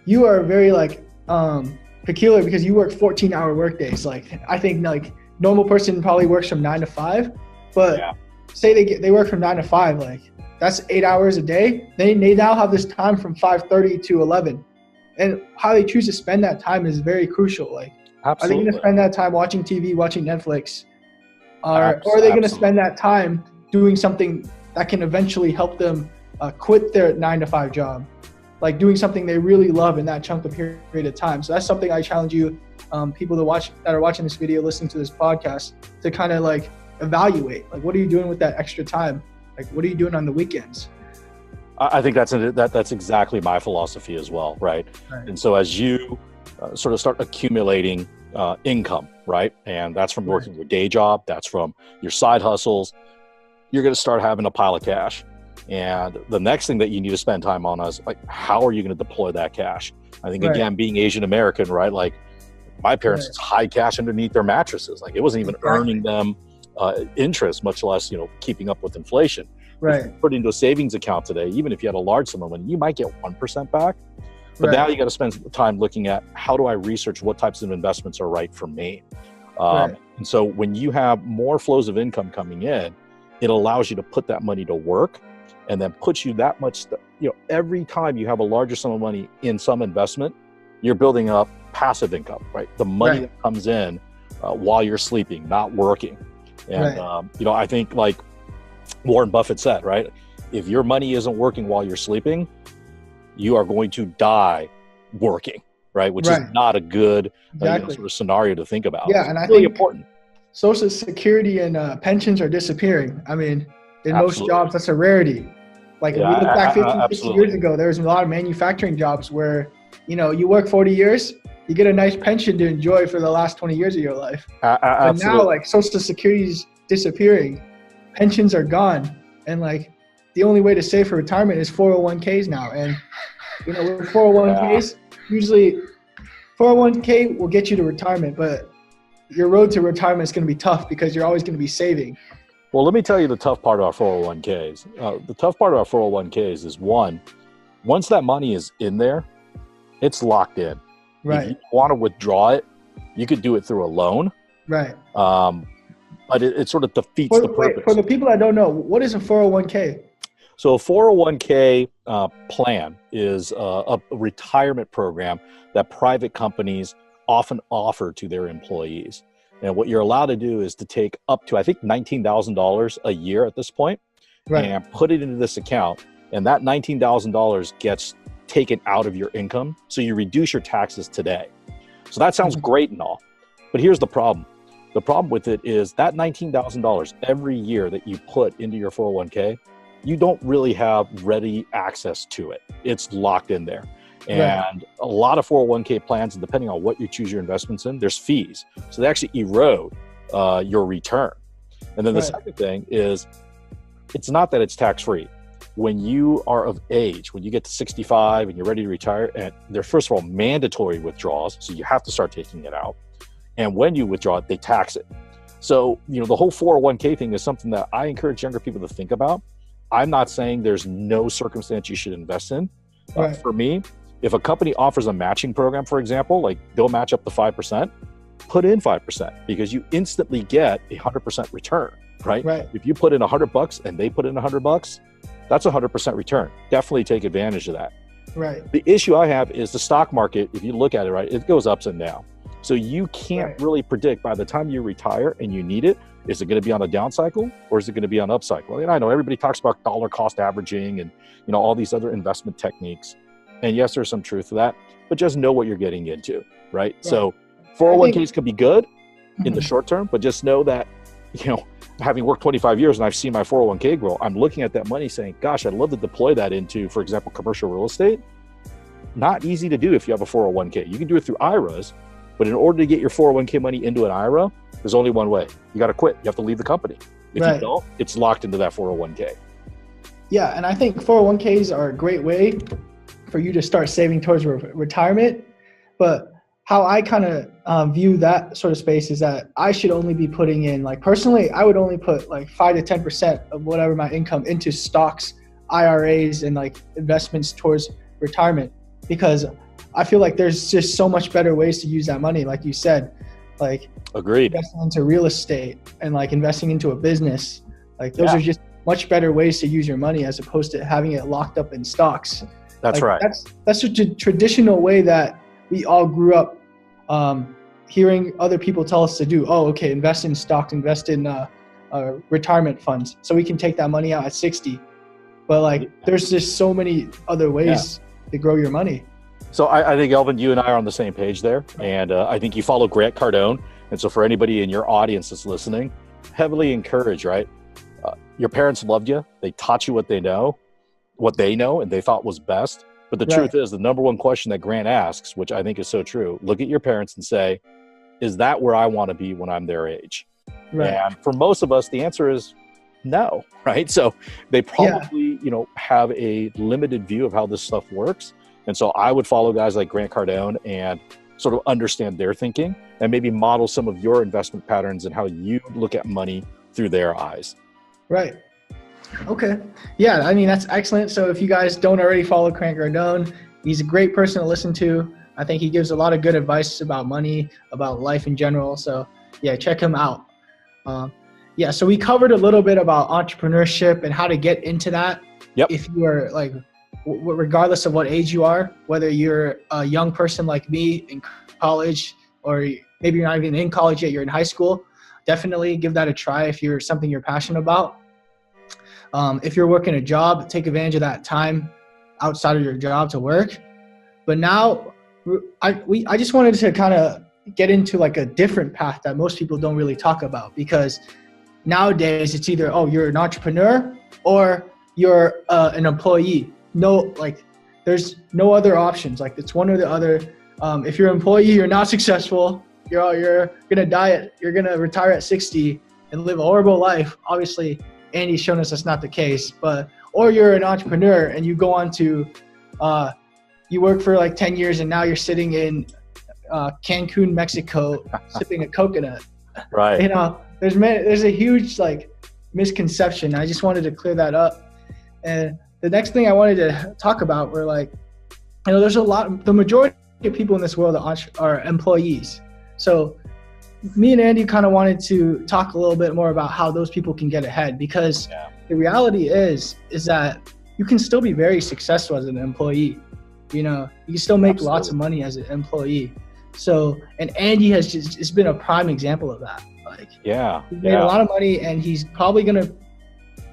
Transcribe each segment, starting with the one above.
you are very like peculiar because you work 14-hour work days. Like I think like normal person probably works from 9 to 5, but say they work from 9 to 5, like that's 8 hours a day. They now have this time from 5:30 to 11, and how they choose to spend that time is very crucial. Like, are they going to spend that time watching TV, watching Netflix, or are they going to spend that time doing something that can eventually help them quit their 9 to 5 job, like doing something they really love in that chunk of period of time? So that's something I challenge you, people that are watching this video, listening to this podcast, to kind of like evaluate, like, what are you doing with that extra time? Like, what are you doing on the weekends? I think that's exactly my philosophy as well, right? And so as you sort of start accumulating income, right? And that's from working your day job, that's from your side hustles, you're going to start having a pile of cash. And the next thing that you need to spend time on is like, how are you going to deploy that cash? I think, again, being Asian American, right? Like my parents, it's high cash underneath their mattresses. Like it wasn't even earning them interest, much less, keeping up with inflation. If you put into a savings account today, even if you had a large sum of money, you might get 1% back. But now you got to spend time looking at, how do I research what types of investments are right for me? And so when you have more flows of income coming in, it allows you to put that money to work, and then puts you that much, every time you have a larger sum of money in some investment, you're building up passive income, right? The money that comes in while you're sleeping, not working. And, I think like Warren Buffett said, right? If your money isn't working while you're sleeping, you are going to die working, right? Which is not a good sort of scenario to think about. Yeah, and I think important. Social Security and pensions are disappearing. I mean, in most jobs, that's a rarity. Like if we look back 50, 60 years ago, there was a lot of manufacturing jobs where, you work 40 years, you get a nice pension to enjoy for the last 20 years of your life. But now, like, Social Security is disappearing, pensions are gone, and like the only way to save for retirement is 401ks now. And with 401ks, usually 401k will get you to retirement, but your road to retirement is going to be tough because you're always going to be saving. Well, let me tell you the tough part of our 401ks. The tough part of our 401ks is, once that money is in there, it's locked in. If you want to withdraw it, you could do it through a loan. But it sort of defeats the purpose. For the people that don't know, what is a 401k? So a 401k plan is a retirement program that private companies often offer to their employees. And what you're allowed to do is to take up to, I think, $19,000 a year at this point, and put it into this account. And that $19,000 gets taken out of your income. So you reduce your taxes today. So that sounds great and all. But here's the problem. The problem with it is that $19,000 every year that you put into your 401k, you don't really have ready access to it. It's locked in there. And a lot of 401k plans, and depending on what you choose your investments in, there's fees. So they actually erode your return. And then the second thing is, it's not that it's tax-free. When you are of age, when you get to 65 and you're ready to retire, and they're, first of all, mandatory withdrawals, so you have to start taking it out. And when you withdraw it, they tax it. So, the whole 401k thing is something that I encourage younger people to think about. I'm not saying there's no circumstance you should invest in. For me, if a company offers a matching program, for example, like they'll match up to 5%, put in 5% because you instantly get 100% return, right? If you put in $100 and they put in $100, that's 100% return. Definitely take advantage of that. The issue I have is the stock market. If you look at it, it goes ups and down. So you can't really predict by the time you retire and you need it, is it going to be on a down cycle or is it going to be on up cycle? And I know everybody talks about dollar cost averaging and all these other investment techniques. And yes, there's some truth to that, but just know what you're getting into, right? So 401ks could be good in the short term, but just know that, having worked 25 years and I've seen my 401k grow, I'm looking at that money saying, gosh, I'd love to deploy that into, for example, commercial real estate. Not easy to do if you have a 401k. You can do it through IRAs, but in order to get your 401k money into an IRA, there's only one way. You got to quit. You have to leave the company. If you don't, it's locked into that 401k. Yeah, and I think 401ks are a great way for you to start saving towards retirement. But how I kind of view that sort of space is that I should only be putting in, like personally, I would only put like 5 to 10% of whatever my income into stocks, IRAs, and like investments towards retirement, because I feel like there's just so much better ways to use that money. Like you said, like agreed, investing into real estate and like investing into a business. Like those are just much better ways to use your money as opposed to having it locked up in stocks. That's like, right. That's a traditional way that we all grew up hearing other people tell us to do. Oh, okay, invest in stocks, invest in retirement funds, so we can take that money out at 60. But like, there's just so many other ways to grow your money. So I think, Elvin, you and I are on the same page there. And I think you follow Grant Cardone. And so for anybody in your audience that's listening, heavily encourage, right? Your parents loved you. They taught you what they know, and they thought was best. But the truth is, the number one question that Grant asks, which I think is so true, look at your parents and say, is that where I want to be when I'm their age? Right. And for most of us, the answer is no, right? So they probably, have a limited view of how this stuff works. And so I would follow guys like Grant Cardone and sort of understand their thinking and maybe model some of your investment patterns and how you look at money through their eyes. Right. Okay. Yeah, I mean, that's excellent. So if you guys don't already follow Grant Cardone, he's a great person to listen to. I think he gives a lot of good advice about money, about life in general. So yeah, check him out. So we covered a little bit about entrepreneurship and how to get into that. Yep. If you are like, regardless of what age you are, whether you're a young person like me in college, or maybe you're not even in college yet, you're in high school, definitely give that a try if you're something you're passionate about. If you're working a job, take advantage of that time outside of your job to work. But now I just wanted to kind of get into like a different path that most people don't really talk about, because nowadays it's either, oh, you're an entrepreneur or you're an employee. No, like there's no other options. Like it's one or the other. If you're an employee, you're not successful. You're you're gonna retire at 60 and live a horrible life. Obviously, Andy's shown us that's not the case. Or you're an entrepreneur and you go on to, you work for like 10 years and now you're sitting in Cancun, Mexico, sipping a coconut. Right. There's a huge like misconception. I just wanted to clear that up. And the next thing I wanted to talk about were like, there's the majority of people in this world are employees. So me and Andy kind of wanted to talk a little bit more about how those people can get ahead, because the reality is that you can still be very successful as an employee. You can still make lots of money as an employee. So, and Andy has been a prime example of that. Like, he's made a lot of money, and he's probably going to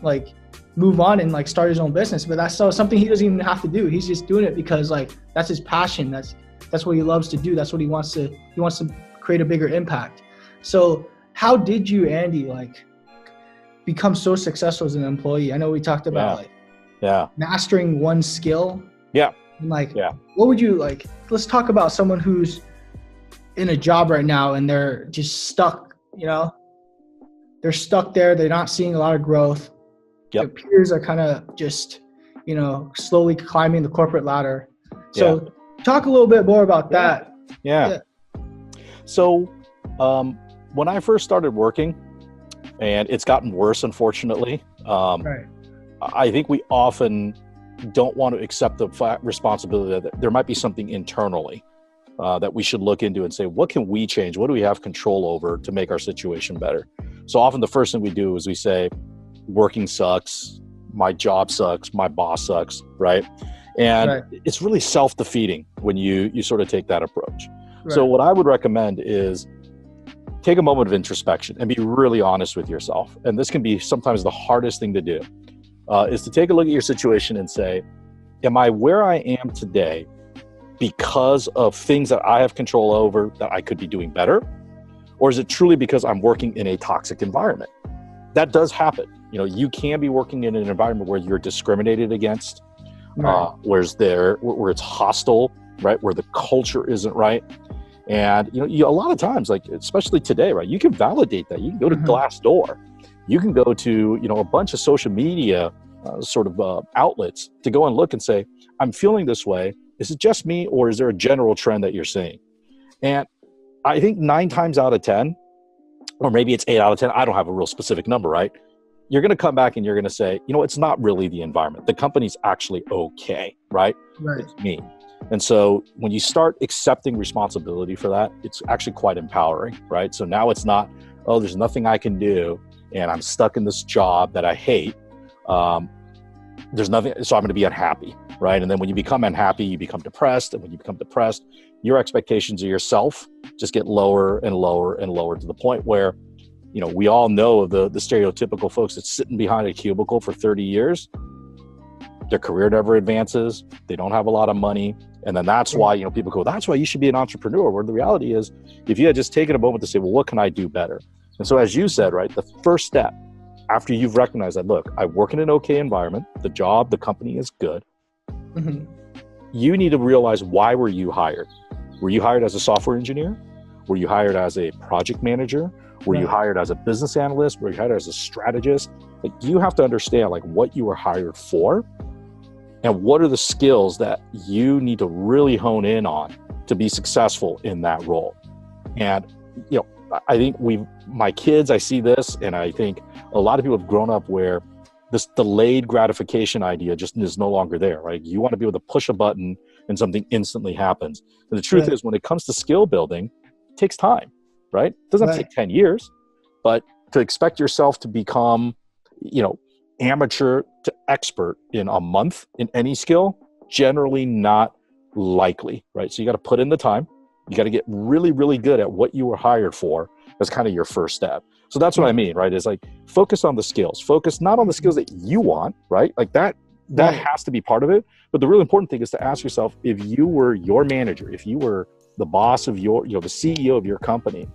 like move on and like start his own business, but that's something he doesn't even have to do. He's just doing it because like that's his passion. That's what he loves to do. That's what he wants to create a bigger impact. So how did you, Andy, like become so successful as an employee? I know we talked about mastering one skill. Yeah. And what would you like, let's talk about someone who's in a job right now and they're just stuck, they're stuck there. They're not seeing a lot of growth. Their peers are kind of just, slowly climbing the corporate ladder. So talk a little bit more about that. Yeah. So when I first started working, and it's gotten worse, unfortunately, I think we often don't want to accept the responsibility that there might be something internally that we should look into and say, what can we change? What do we have control over to make our situation better? So often the first thing we do is we say, working sucks, my job sucks, my boss sucks, right? And it's really self-defeating when you sort of take that approach. So what I would recommend is take a moment of introspection and be really honest with yourself. And this can be sometimes the hardest thing to do, is to take a look at your situation and say, am I where I am today because of things that I have control over that I could be doing better? Or is it truly because I'm working in a toxic environment? That does happen. You can be working in an environment where you're discriminated against, where it's hostile, right? Where the culture isn't right. And, a lot of times, like, especially today, right? You can validate that. You can go to Glassdoor. You can go to, a bunch of social media outlets to go and look and say, I'm feeling this way. Is it just me, or is there a general trend that you're seeing? And I think 9 times out of 10, or maybe it's 8 out of 10, I don't have a real specific number, right? You're going to come back and you're going to say, it's not really the environment. The company's actually okay, right? It's me. And so when you start accepting responsibility for that, it's actually quite empowering, right? So now it's not, oh, there's nothing I can do and I'm stuck in this job that I hate. There's nothing, so I'm going to be unhappy, right? And then when you become unhappy, you become depressed. And when you become depressed, your expectations of yourself just get lower and lower and lower, to the point where, you know, we all know the stereotypical folks that's sitting behind a cubicle for 30 years, their career never advances, they don't have a lot of money. And then that's why, you know, people go, that's why you should be an entrepreneur. Where the reality is, if you had just taken a moment to say, well, what can I do better? And so, as you said, right, the first step after you've recognized that, look, I work in an okay environment, the job, the company is good. Mm-hmm. You need to realize, why were you hired? Were you hired as a software engineer? Were you hired as a project manager? Were you hired as a business analyst? Were you hired as a strategist? Like, you have to understand like what you were hired for, and what are the skills that you need to really hone in on to be successful in that role. And, you know, I think my kids, I see this, and I think a lot of people have grown up where this delayed gratification idea just is no longer there, right? You want to be able to push a button and something instantly happens. And the truth is, when it comes to skill building, it takes time, right? It doesn't take 10 years, but to expect yourself to become, you know, amateur to expert in a month in any skill, generally not likely, right? So you got to put in the time. You got to get really, really good at what you were hired for. That's kind of your first step. So that's what I mean, right? Is like, focus on the skills. Focus not on the skills that you want, right? Like that has to be part of it. But the really important thing is to ask yourself, if you were your manager, if you were the boss of your, you know, the CEO of your company,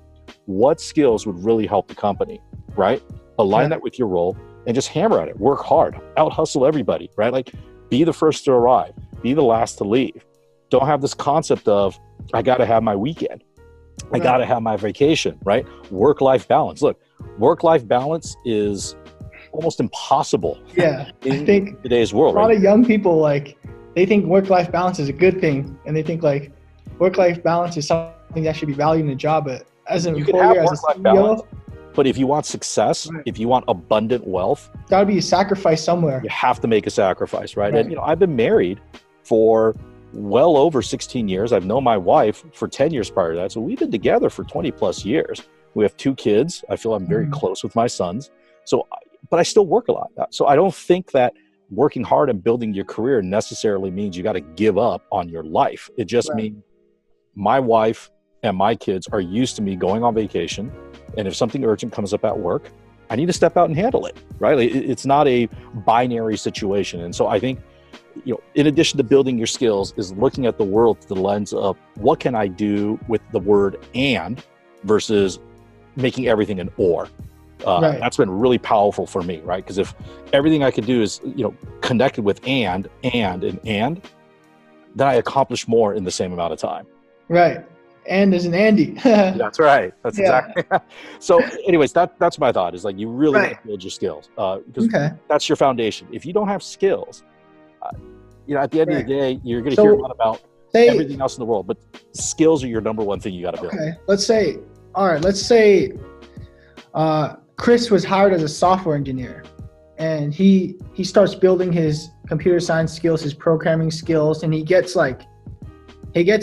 what skills would really help the company, right? Align that with your role and just hammer at it. Work hard, out hustle everybody, right? Like, be the first to arrive, be the last to leave. Don't have this concept of, I got to have my weekend. I got to have my vacation, right? Work-life balance. Look, work-life balance is almost impossible. Yeah, in I think today's world. A lot of young people, like, they think work-life balance is a good thing, and they think like work-life balance is something that should be valued in a job. But as an employer, as a CEO, balance, but if you want success, if you want abundant wealth, gotta be a sacrifice somewhere. You have to make a sacrifice, right? And, you know, I've been married for well over 16 years. I've known my wife for 10 years prior to that. So we've been together for 20 plus years. We have 2 kids. I feel I'm very close with my sons. So, but I still work a lot. So I don't think that working hard and building your career necessarily means you got to give up on your life. It just means my wife and my kids are used to me going on vacation. And if something urgent comes up at work, I need to step out and handle it, right? It's not a binary situation. And so I think, you know, in addition to building your skills, is looking at the world through the lens of, what can I do with the word and versus making everything an or. That's been really powerful for me, right? Because if everything I could do is, you know, connected with and, then I accomplish more in the same amount of time. Right. And as an Andy. That's right. That's exactly. So anyways, that's my thought, is like, you really want to build your skills, because that's your foundation. If you don't have skills, you know, at the end of the day, you're going to hear a lot about everything else in the world, but skills are your number one thing you got to build. Okay. Let's say Chris was hired as a software engineer, and he starts building his computer science skills, his programming skills, and he gets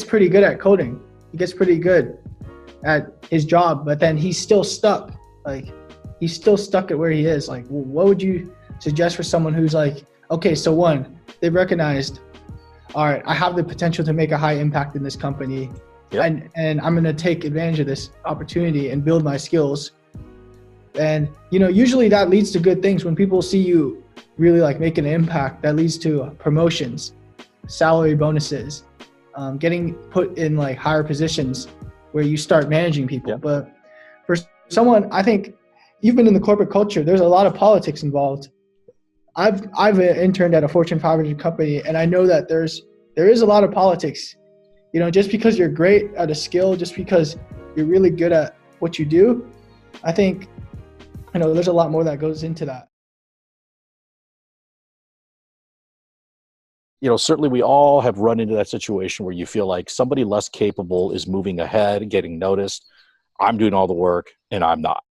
pretty good at coding. He gets pretty good at his job, but then he's still stuck. Like, he's still stuck at where he is. Like, what would you suggest for someone who's like, okay, so one, they've recognized, all right, I have the potential to make a high impact in this company, and I'm going to take advantage of this opportunity and build my skills. And, you know, usually that leads to good things. When people see you really like making an impact, that leads to promotions, salary bonuses, getting put in like higher positions where you start managing people. But for someone, I think you've been in the corporate culture, there's a lot of politics involved. I've interned at a Fortune 500 company, and I know that there is a lot of politics. You know, just because you're great at a skill, just because you're really good at what you do, I think, you know, there's a lot more that goes into that. You know, certainly we all have run into that situation where you feel like somebody less capable is moving ahead, getting noticed. I'm doing all the work and I'm not,